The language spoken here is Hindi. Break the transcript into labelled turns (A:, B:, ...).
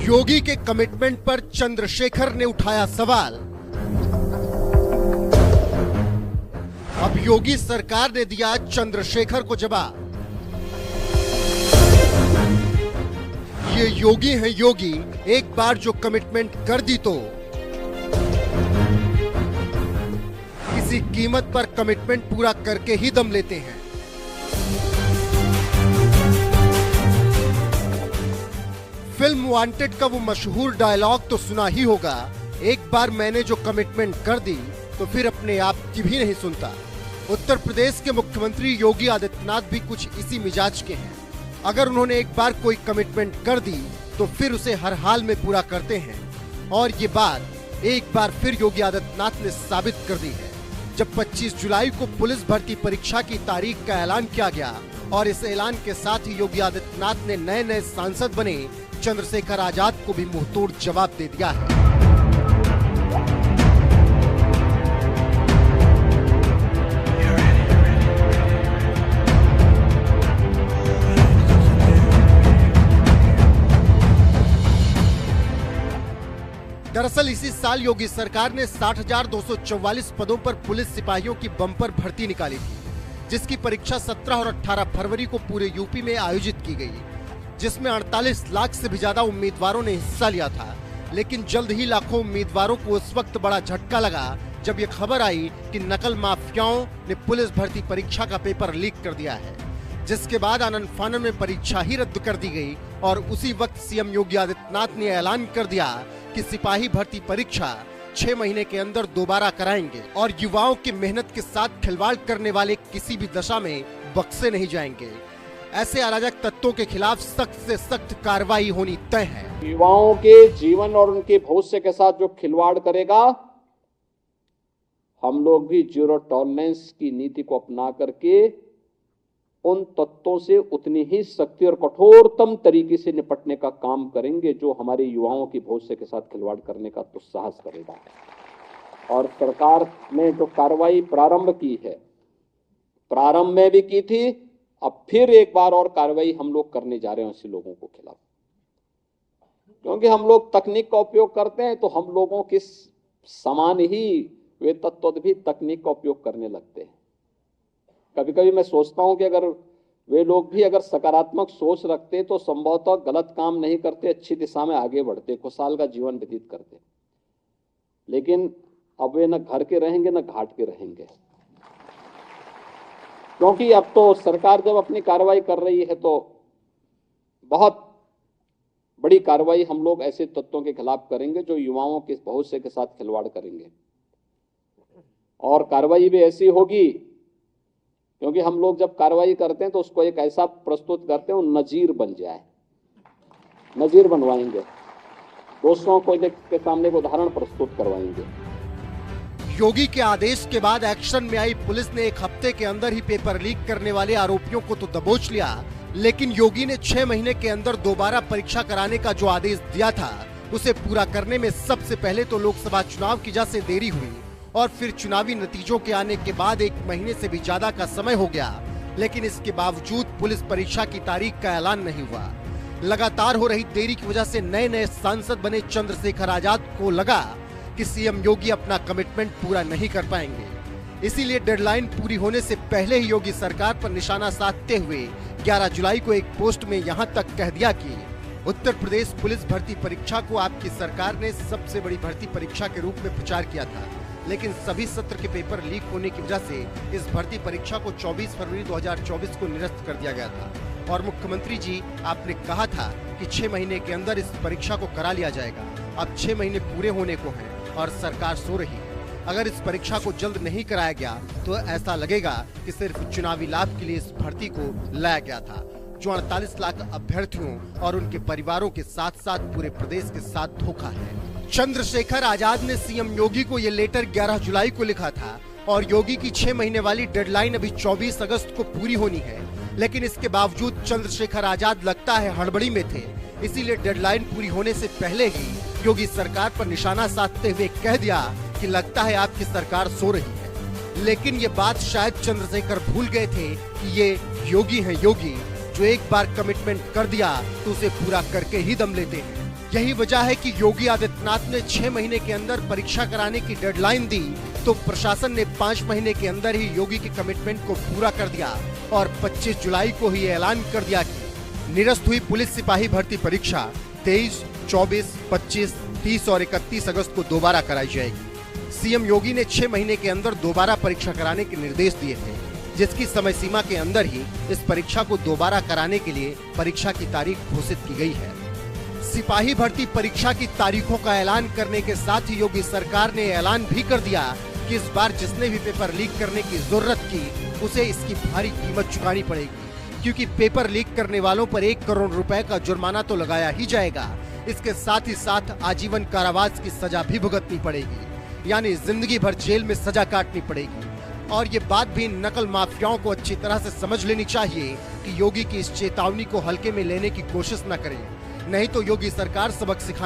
A: योगी के कमिटमेंट पर चंद्रशेखर ने उठाया सवाल। अब योगी सरकार ने दिया चंद्रशेखर को जवाब। ये योगी हैं योगी, एक बार जो कमिटमेंट कर दी तो किसी कीमत पर कमिटमेंट पूरा करके ही दम लेते हैं। फिल्म वांटेड का वो मशहूर डायलॉग तो सुना ही होगा, एक बार मैंने जो कमिटमेंट कर दी तो फिर अपने आप की भी नहीं सुनता। उत्तर प्रदेश के मुख्यमंत्री योगी आदित्यनाथ भी कुछ इसी मिजाज के हैं। अगर उन्होंने एक बार कोई कमिटमेंट कर दी तो फिर उसे हर हाल में पूरा करते हैं। और ये बात एक बार फिर योगी आदित्यनाथ ने साबित कर दी है, जब 25 जुलाई को पुलिस भर्ती परीक्षा की तारीख का ऐलान किया गया और इस ऐलान के साथ ही योगी आदित्यनाथ ने नए नए सांसद बने चंद्रशेखर आजाद को भी मुंहतोड़ जवाब दे दिया है। दरअसल इसी साल योगी सरकार ने 60,244 पदों पर पुलिस सिपाहियों की बम्पर भर्ती निकाली थी, जिसकी परीक्षा 17 और 18 फरवरी को पूरे यूपी में आयोजित की गई, जिसमें 48 लाख से भी ज्यादा उम्मीदवारों ने हिस्सा लिया था। लेकिन जल्द ही लाखों उम्मीदवारों को उस वक्त बड़ा झटका लगा जब ये खबर आई कि नकल माफियाओं ने पुलिस भर्ती परीक्षा का पेपर लीक कर दिया है, जिसके बाद आनन फानन में परीक्षा ही रद्द कर दी गई। और उसी वक्त सीएम योगी आदित्यनाथ ने ऐलान कर दिया कि सिपाही भर्ती परीक्षा 6 महीने के अंदर दोबारा कराएंगे और युवाओं की मेहनत के साथ खिलवाड़ करने वाले किसी भी दशा में बख्शे नहीं जाएंगे। ऐसे अराजक तत्वों के खिलाफ सख्त से सख्त कार्रवाई होनी तय है।
B: युवाओं के जीवन और उनके भविष्य के साथ जो खिलवाड़ करेगा, हम लोग भी जीरो टॉलरेंस की नीति को अपना करके उन तत्वों से उतनी ही सख्ती और कठोरतम तरीके से निपटने का काम करेंगे जो हमारे युवाओं की भविष्य के साथ खिलवाड़ करने का दुस्साहस करेगा। और सरकार ने जो कार्रवाई प्रारंभ की है, प्रारंभ में भी की थी, अब फिर एक बार और कार्रवाई हम लोग करने जा रहे हैं ऐसे लोगों को खिलाफ। क्योंकि हम लोग तकनीक का उपयोग करते हैं तो हम लोगों के समान ही वे तत्व भी तकनीक का उपयोग करने लगते हैं। कभी कभी मैं सोचता हूं कि अगर वे लोग भी अगर सकारात्मक सोच रखते तो संभवतः गलत काम नहीं करते, अच्छी दिशा में आगे बढ़ते, खुशहाल का जीवन व्यतीत करते। लेकिन अब वे न घर के रहेंगे न घाट के रहेंगे, क्योंकि अब तो सरकार जब अपनी कार्रवाई कर रही है तो बहुत बड़ी कार्रवाई हम लोग ऐसे तत्वों के खिलाफ करेंगे जो युवाओं के भविष्य के साथ खिलवाड़ करेंगे। और कार्रवाई भी ऐसी होगी, क्योंकि हम लोग जब कार्रवाई करते हैं तो उसको एक ऐसा प्रस्तुत करते हैं वो नजीर बन जाए, नजीर बनवाएंगे, दोस्तों को के सामने एक उदाहरण प्रस्तुत करवाएंगे।
A: योगी के आदेश के बाद एक्शन में आई पुलिस ने 1 हफ्ते के अंदर ही पेपर लीक करने वाले आरोपियों को तो दबोच लिया, लेकिन योगी ने 6 महीने के अंदर दोबारा परीक्षा कराने का जो आदेश दिया था उसे पूरा करने में सबसे पहले तो लोकसभा चुनाव की वजह से देरी हुई और फिर चुनावी नतीजों के आने के बाद 1 महीने से भी ज्यादा का समय हो गया। लेकिन इसके बावजूद पुलिस परीक्षा की तारीख का ऐलान नहीं हुआ। लगातार हो रही देरी की वजह से नए नए सांसद बने चंद्रशेखर आजाद को लगा कि सीएम योगी अपना कमिटमेंट पूरा नहीं कर पाएंगे। इसीलिए डेडलाइन पूरी होने से पहले ही योगी सरकार पर निशाना साधते हुए 11 जुलाई को एक पोस्ट में यहां तक कह दिया कि उत्तर प्रदेश पुलिस भर्ती परीक्षा को आपकी सरकार ने सबसे बड़ी भर्ती परीक्षा के रूप में प्रचार किया था, लेकिन सभी सत्र के पेपर लीक होने की वजह से इस भर्ती परीक्षा को 24 फरवरी 2024 को निरस्त कर दिया गया था। और मुख्यमंत्री जी, आपने कहा था कि 6 महीने के अंदर इस परीक्षा को करा लिया जाएगा। अब 6 महीने पूरे होने को हैं और सरकार सो रही है। अगर इस परीक्षा को जल्द नहीं कराया गया तो ऐसा लगेगा कि सिर्फ चुनावी लाभ के लिए इस भर्ती को लाया गया था, जो 48 लाख अभ्यर्थियों और उनके परिवारों के साथ साथ पूरे प्रदेश के साथ धोखा है। चंद्रशेखर आजाद ने सीएम योगी को ये लेटर 11 जुलाई को लिखा था और योगी की 6 महीने वाली डेडलाइन अभी 24 अगस्त को पूरी होनी है। लेकिन इसके बावजूद चंद्रशेखर आजाद लगता है हड़बड़ी में थे, इसीलिए डेडलाइन पूरी होने से पहले ही योगी सरकार पर निशाना साधते हुए कह दिया कि लगता है आपकी सरकार सो रही है। लेकिन ये बात शायद चंद्रशेखर भूल गए थे कि ये योगी हैं योगी, जो एक बार कमिटमेंट कर दिया तो उसे पूरा करके ही दम लेते हैं। यही वजह है कि योगी आदित्यनाथ ने 6 महीने के अंदर परीक्षा कराने की डेडलाइन दी, तो प्रशासन ने 5 महीने के अंदर ही योगी की कमिटमेंट को पूरा कर दिया और 25 जुलाई को ही ऐलान कर दिया कि निरस्त हुई पुलिस सिपाही भर्ती परीक्षा 23, 24, 25, 30 और 31 अगस्त को दोबारा कराई जाएगी। सीएम योगी ने 6 महीने के अंदर दोबारा परीक्षा कराने के निर्देश दिए थे, जिसकी समय सीमा के अंदर ही इस परीक्षा को दोबारा कराने के लिए परीक्षा की तारीख घोषित की गई है। सिपाही भर्ती परीक्षा की तारीखों का ऐलान करने के साथ ही योगी सरकार ने ऐलान भी कर दिया कि इस बार जिसने भी पेपर लीक करने की जरूरत की उसे इसकी भारी कीमत चुकानी पड़ेगी, क्योंकि पेपर लीक करने वालों पर 1 करोड़ रुपए का जुर्माना तो लगाया ही जाएगा, इसके साथ ही साथ आजीवन कारावास की सजा भी भुगतनी पड़ेगी, यानी जिंदगी भर जेल में सजा काटनी पड़ेगी। और ये बात भी नकल माफियाओं को अच्छी तरह से समझ लेनी चाहिए कि योगी की इस चेतावनी को हल्के में लेने की कोशिश न करें, नहीं तो योगी सरकार सबक सिखा